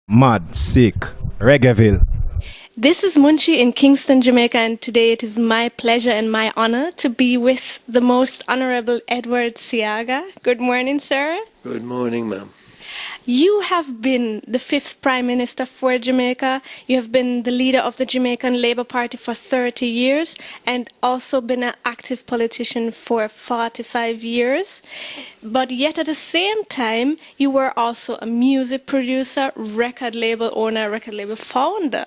Mad, sick, Reggaeville. This is Munchy in Kingston, Jamaica, and today it is my pleasure and my honor to be with the most Honourable Edward Seaga. Good morning, sir. Good morning, ma'am. You have been the fifth Prime Minister for Jamaica. You have been the leader of the Jamaican Labour Party for 30 years and also been an active politician for 45 years. But yet at the same time, you were also a music producer, record label owner, record label founder.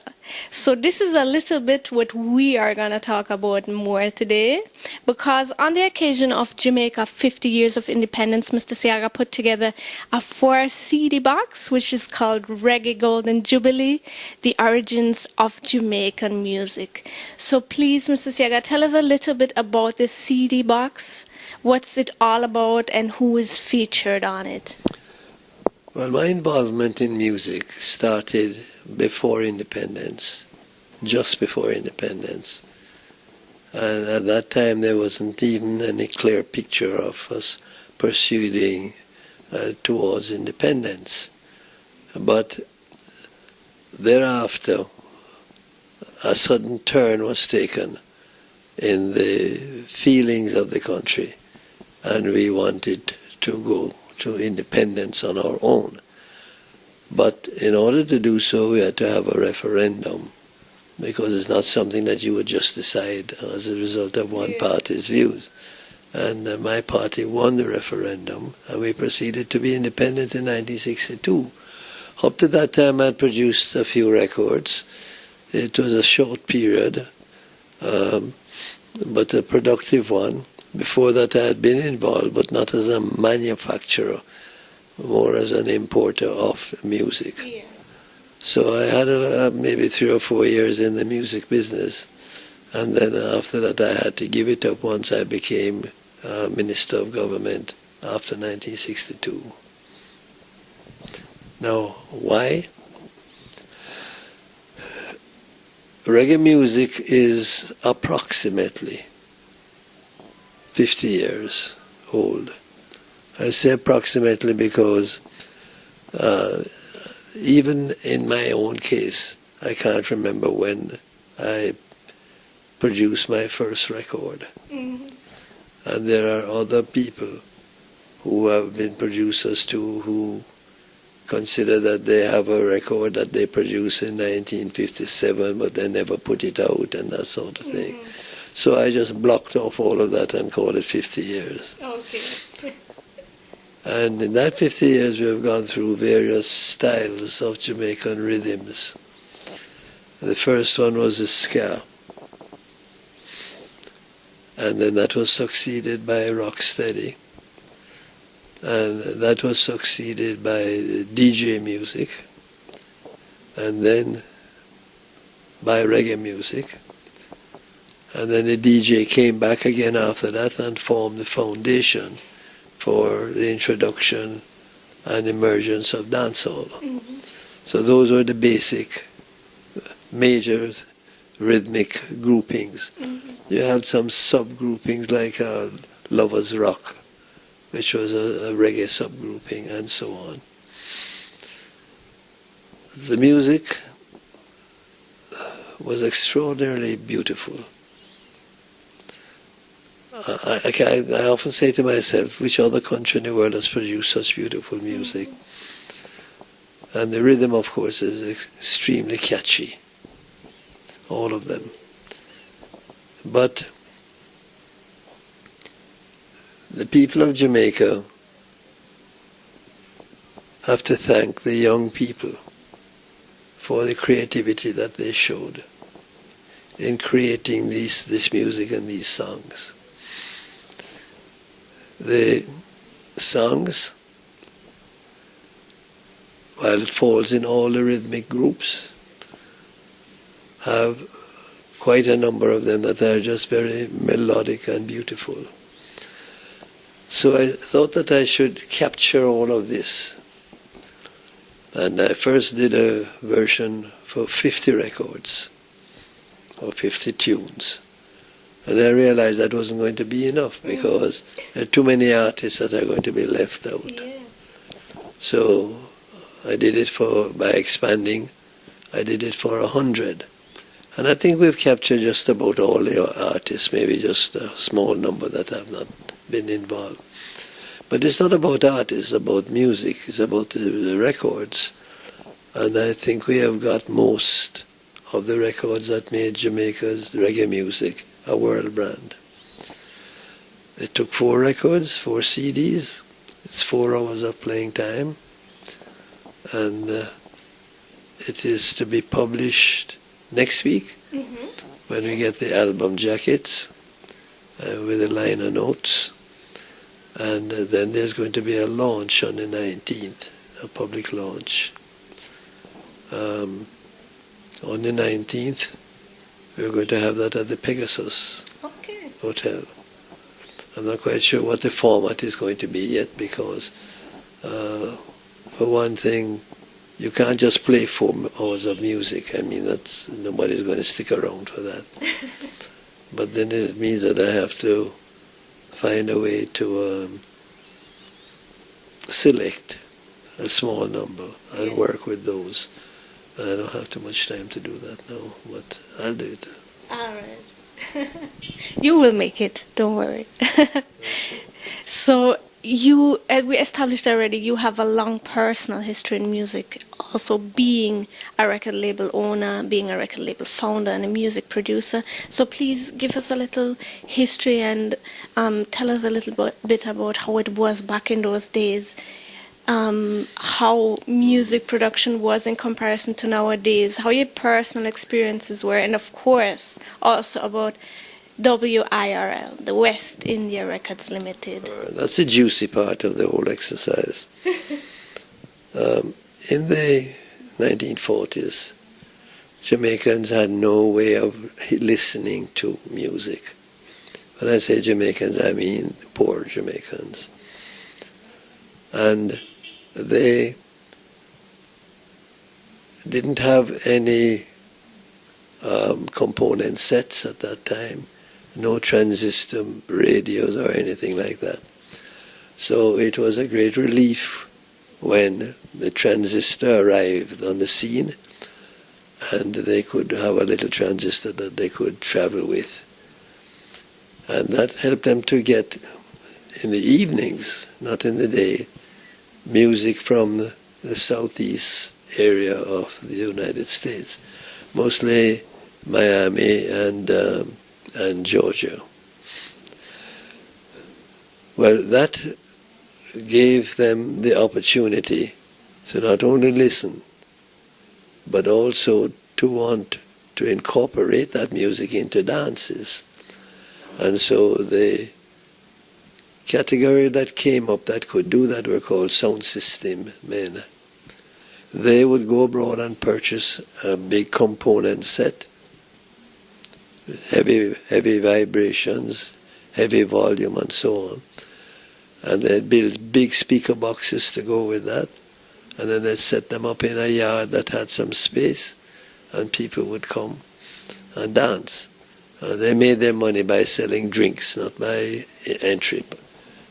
So this is a little bit what we are going to talk about more today, because on the occasion of Jamaica 50 years of independence, Mr. Seaga put together a 4-CD box, which is called Reggae Golden Jubilee, The Origins of Jamaican Music. So please, Mr. Seaga, tell us a little bit about this CD box, what's it all about, and who is featured on it. Well, my involvement in music started before independence, just before independence. And at that time, there wasn't even any clear picture of us pursuing towards independence. But thereafter, a sudden turn was taken in the feelings of the country, and we wanted to go to independence on our own. But in order to do so, we had to have a referendum, because it's not something that you would just decide as a result of one party's views. And my party won the referendum, and we proceeded to be independent in 1962. Up to that time, I had produced a few records. It was a short period, but a productive one. Before that, I had been involved, but not as a manufacturer, more as an importer of music. Yeah. So I had maybe 3 or 4 years in the music business, and then after that I had to give it up once I became Minister of Government after 1962. Now, why? Reggae music is approximately 50 years old. I say approximately because even in my own case, I can't remember when I produced my first record. Mm-hmm. And there are other people who have been producers too, who consider that they have a record that they produced in 1957, but they never put it out and that sort of thing. Mm-hmm. So I just blocked off all of that and called it 50 years. Okay. And in that 50 years, we have gone through various styles of Jamaican rhythms. The first one was the ska. And then that was succeeded by rocksteady. And that was succeeded by DJ music. And then by reggae music. And then the DJ came back again after that and formed the foundation for the introduction and emergence of dancehall. Mm-hmm. So those were the basic major rhythmic groupings. Mm-hmm. You had some subgroupings like Lovers Rock, which was a reggae subgrouping, and so on. The music was extraordinarily beautiful. I often say to myself, which other country in the world has produced such beautiful music? And the rhythm, of course, is extremely catchy, all of them. But the people of Jamaica have to thank the young people for the creativity that they showed in creating this music and these songs. The songs, while it falls in all the rhythmic groups, have quite a number of them that are just very melodic and beautiful. So I thought that I should capture all of this. And I first did a version for 50 records, or 50 tunes. And I realized that wasn't going to be enough, because there are too many artists that are going to be left out. Yeah. So I did it by expanding. I did it for 100. And I think we've captured just about all the artists, maybe just a small number that have not been involved. But it's not about artists, it's about music, it's about the records. And I think we have got most of the records that made Jamaica's reggae music a world brand. It took 4 records, 4 CDs. It's 4 hours of playing time. And it is to be published next week when we get the album jackets with the liner notes. And then there's going to be a launch on the 19th, a public launch. On the 19th, we're going to have that at the Pegasus Hotel. I'm not quite sure what the format is going to be yet because, for one thing, you can't just play 4 hours of music. I mean, nobody's going to stick around for that. But then it means that I have to find a way to select a small number and work with those. And I don't have too much time to do that now, but I'll do it. All right. You will make it, don't worry. So you, as we established already, you have a long personal history in music, also being a record label owner, being a record label founder and a music producer. So please give us a little history and tell us a little bit about how it was back in those days, how music production was in comparison to nowadays, how your personal experiences were, and of course also about WIRL, the West India Records Limited. That's a juicy part of the whole exercise. In the 1940s, Jamaicans had no way of listening to music. When I say Jamaicans, I mean poor Jamaicans. And they didn't have any component sets at that time, no transistor radios or anything like that. So it was a great relief when the transistor arrived on the scene and they could have a little transistor that they could travel with. And that helped them to get, in the evenings, not in the day, music from the southeast area of the United States, mostly Miami and Georgia. Well, that gave them the opportunity to not only listen, but also to want to incorporate that music into dances. And so the category that came up that could do that were called sound system men. They would go abroad and purchase a big component set, heavy vibrations, heavy volume and so on. And they'd build big speaker boxes to go with that. And then they'd set them up in a yard that had some space and people would come and dance. They made their money by selling drinks, not by entry,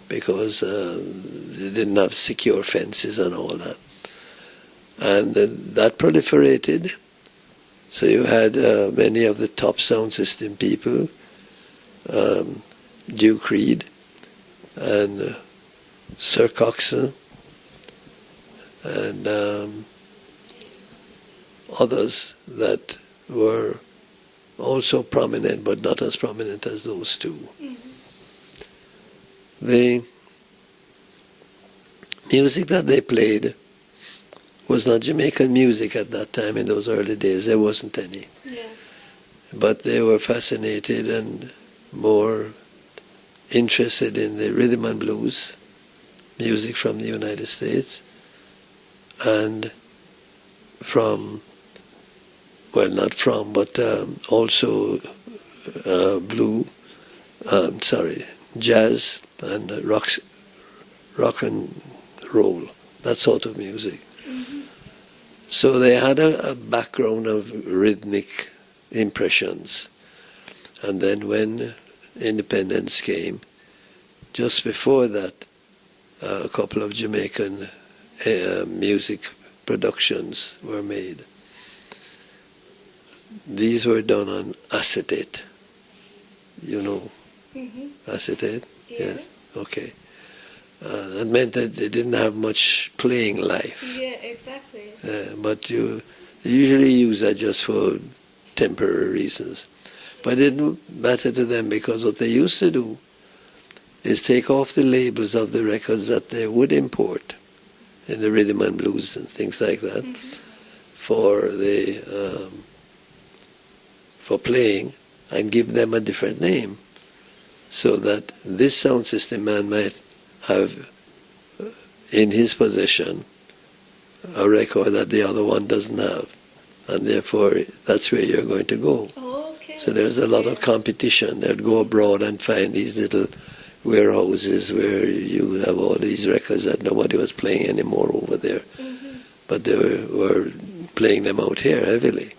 because they didn't have secure fences and all that. And that proliferated. So you had many of the top sound system people, Duke Reed and Sir Coxsone and others that were also prominent, but not as prominent as those two. Mm-hmm. The music that they played was not Jamaican music at that time. In those early days, there wasn't any. Yeah. But they were fascinated and more interested in the rhythm and blues music from the United States and from, well, not from, but also jazz and rock and roll, that sort of music. Mm-hmm. So they had a background of rhythmic impressions. And then when independence came, just before that, a couple of Jamaican music productions were made. These were done on acetate. You know acetate? Yeah. Yes. Okay. That meant that they didn't have much playing life. Yeah, exactly. But they usually use that just for temporary reasons. But it didn't matter to them, because what they used to do is take off the labels of the records that they would import in the rhythm and blues and things like that for playing, and give them a different name, so that this sound system man might have in his possession a record that the other one doesn't have, and therefore that's where you're going to go. Okay. So there's a lot of competition. They'd go abroad and find these little warehouses where you have all these records that nobody was playing anymore over there, but they were playing them out here heavily.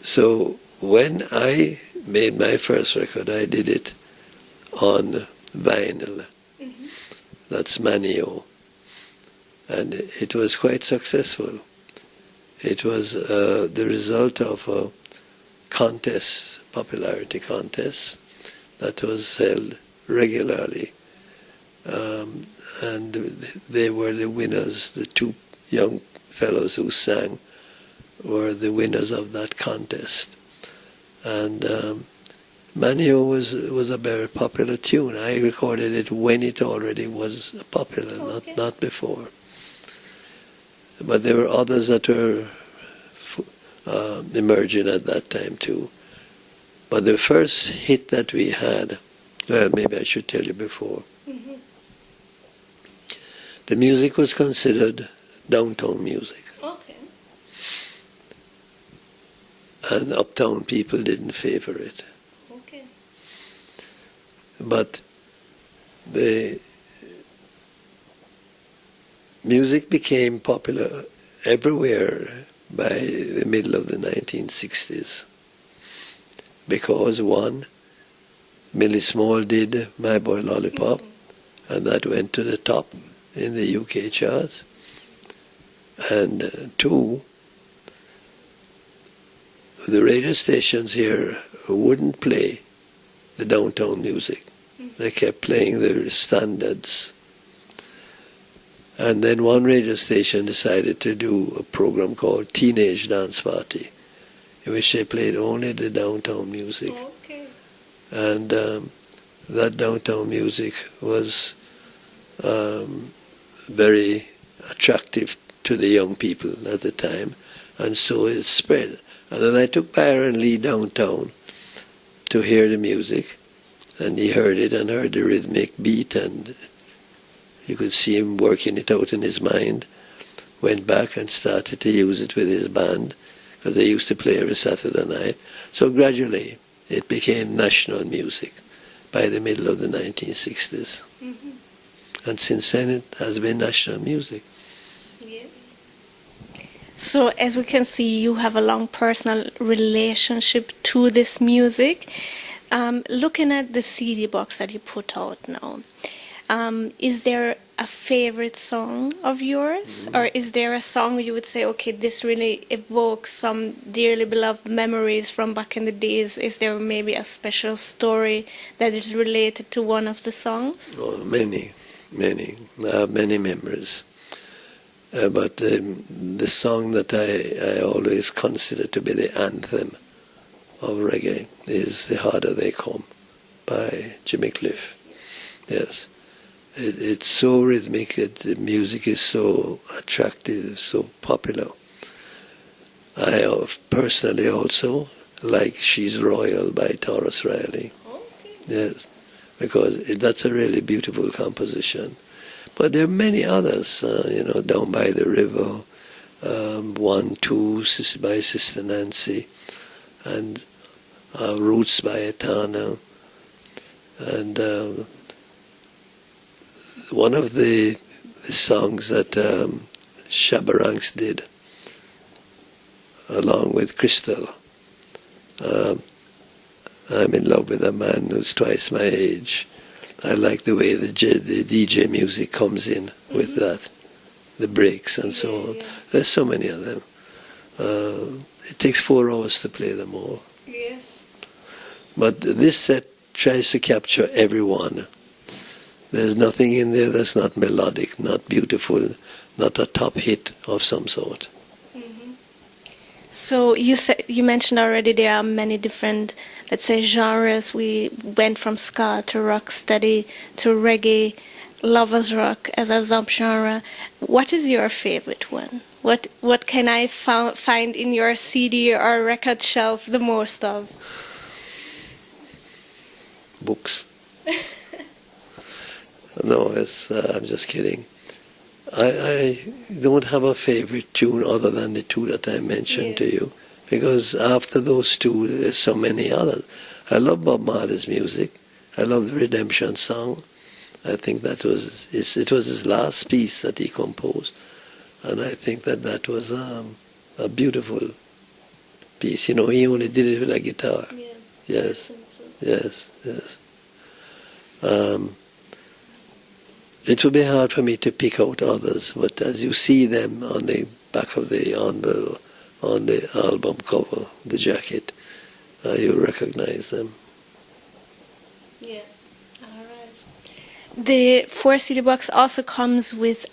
So when I made my first record, I did it on vinyl. That's Manio. And it was quite successful. It was the result of a contest, popularity contest, that was held regularly. And they were the winners. The two young fellows who sang were the winners of that contest. And Manio was a very popular tune. I recorded it when it already was popular, not before. But there were others that were emerging at that time too. But the first hit that we had, well, maybe I should tell you before. The music was considered downtown music. Okay. And uptown people didn't favor it. Okay. But the music became popular everywhere by the middle of the 1960s. Because one, Millie Small did My Boy Lollipop, and that went to the top in the UK charts. And two, the radio stations here wouldn't play the downtown music. They kept playing the standards. And then one radio station decided to do a program called Teenage Dance Party, in which they played only the downtown music. Okay. And that downtown music was very attractive to the young people at the time, and so it spread. And then I took Byron Lee downtown to hear the music, and he heard it and heard the rhythmic beat, and you could see him working it out in his mind. Went back and started to use it with his band, because they used to play every Saturday night. So gradually it became national music by the middle of the 1960s. And since then it has been national music. Yes. So as we can see, you have a long personal relationship to this music. Looking at the CD box that you put out now, is there a favorite song of yours? Or is there a song you would say, okay, this really evokes some dearly beloved memories from back in the days? Is there maybe a special story that is related to one of the songs? Oh, many. I have many memories. But the song that I always consider to be the anthem of reggae is The Harder They Come by Jimmy Cliff. Yes. It's so rhythmic, the music is so attractive, so popular. I personally also like She's Royal by Taurus Riley. Okay. Yes, because that's a really beautiful composition. But there are many others, Down by the River, 1, 2 by Sister Nancy, and Roots by Etana, and one of the songs that Shabaranks did, along with Crystal, I'm in love with a man who's twice my age. I like the way the DJ music comes in with that. the breaks and so on. Yeah. There's so many of them. It takes 4 hours to play them all. Yes. But this set tries to capture everyone. There's nothing in there that's not melodic, not beautiful, not a top hit of some sort. So you mentioned already there are many different, let's say, genres. We went from ska to rocksteady to reggae, lovers rock as a subgenre. What is your favorite one? What can I find in your CD or record shelf the most of? Books. No, I'm just kidding. I don't have a favorite tune other than the 2 that I mentioned to you, because after those 2, there's so many others. I love Bob Marley's music. I love the Redemption song. I think it was his last piece that he composed, and I think that was a beautiful piece. You know, he only did it with a guitar. Yeah. Yes. It would be hard for me to pick out others, but as you see them on the back of the envelope, on the album cover, the jacket, you recognize them. Yeah, all right. The 4 CD box also comes with,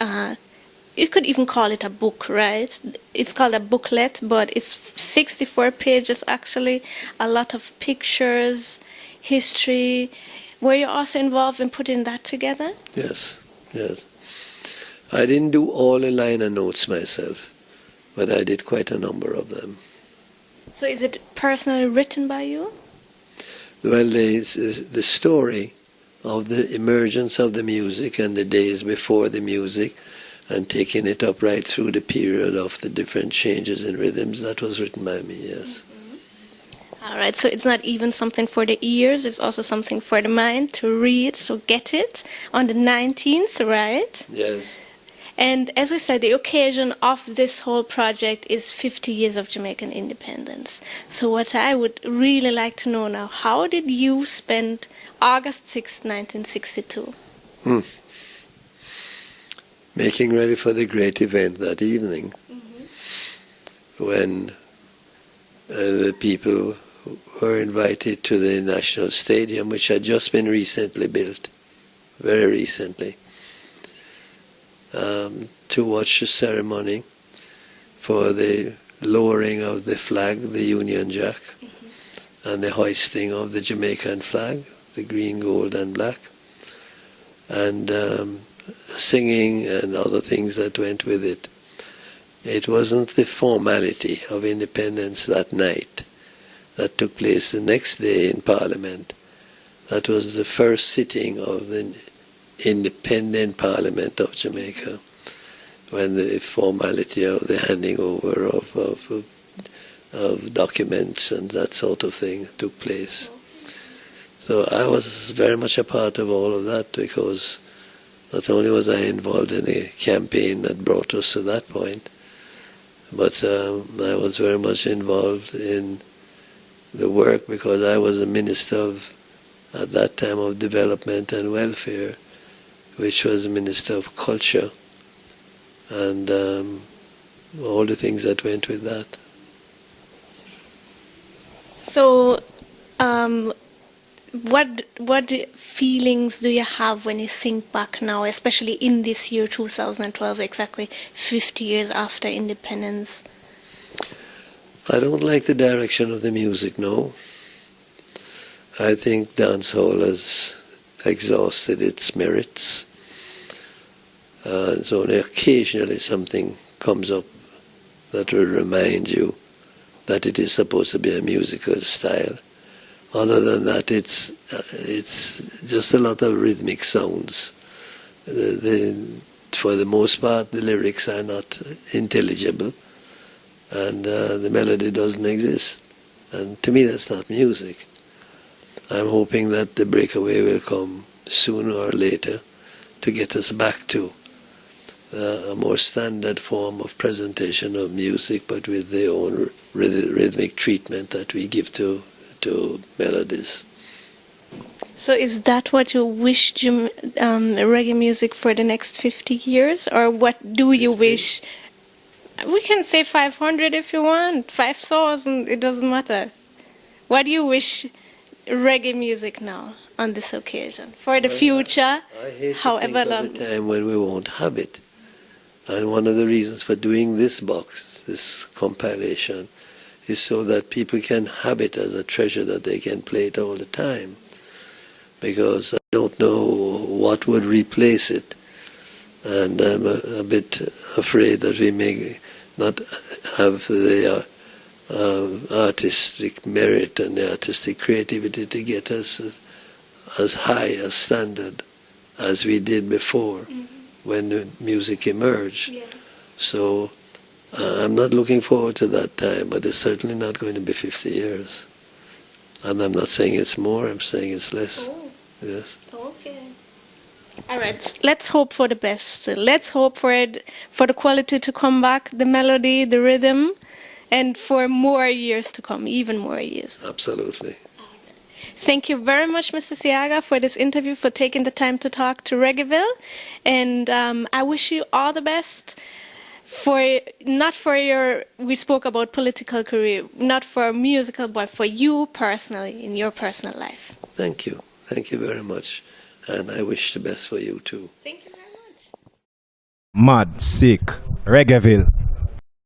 you could even call it a book, right? It's called a booklet, but it's 64 pages actually, a lot of pictures, history. Were you also involved in putting that together? Yes. I didn't do all the liner notes myself, but I did quite a number of them. So is it personally written by you? Well, the story of the emergence of the music and the days before the music and taking it up right through the period of the different changes in rhythms, that was written by me, yes. All right, so it's not even something for the ears, it's also something for the mind to read, so get it on the 19th, right? Yes. And as we said, the occasion of this whole project is 50 years of Jamaican independence. So what I would really like to know now, how did you spend August 6, 1962? Making ready for the great event that evening, when the people were invited to the National Stadium, which had just been recently built, very recently, to watch the ceremony for the lowering of the flag, the Union Jack, and the hoisting of the Jamaican flag, the green, gold, and black, and singing and other things that went with it. It wasn't the formality of independence that night that took place the next day in Parliament. That was the first sitting of the independent Parliament of Jamaica, when the formality of the handing over of documents and that sort of thing took place. So I was very much a part of all of that, because not only was I involved in the campaign that brought us to that point, but I was very much involved in the work, because I was a minister at that time of Development and Welfare, which was the Minister of Culture, and all the things that went with that. So, what feelings do you have when you think back now, especially in this year 2012, exactly 50 years after independence? I don't like the direction of the music, no. I think dancehall has exhausted its merits. So only occasionally something comes up that will remind you that it is supposed to be a musical style. Other than that, it's just a lot of rhythmic sounds. For the most part, the lyrics are not intelligible, and the melody doesn't exist. And to me, that's not music. I'm hoping that the breakaway will come sooner or later to get us back to a more standard form of presentation of music, but with the own rhythmic treatment that we give to melodies. So is that what you wish reggae music for the next 50 years? Or what do you wish? We can say 500 if you want, 5,000, it doesn't matter. What do you wish reggae music now on this occasion? For the future, I hate however to long. think of a time when we won't have it. And one of the reasons for doing this box, this compilation, is so that people can have it as a treasure that they can play it all the time. Because I don't know what would replace it. And I'm a bit afraid that we may not have the artistic merit and the artistic creativity to get us as high a standard as we did before when the music emerged. Yeah. So I'm not looking forward to that time, but it's certainly not going to be 50 years. And I'm not saying it's more, I'm saying it's less. Oh. Yes. Okay. All right. Let's hope for the best. Let's hope for it, for the quality to come back, the melody, the rhythm, and for more years to come, even more years. Absolutely. Thank you very much, Mr. Seaga, for this interview, for taking the time to talk to Reggaeville, and I wish you all the best. Not for your, we spoke about political career, not for musical, but for you personally, in your personal life. Thank you. Thank you very much. And I wish the best for you too. Thank you very much. Mad, sick, Reggaeville.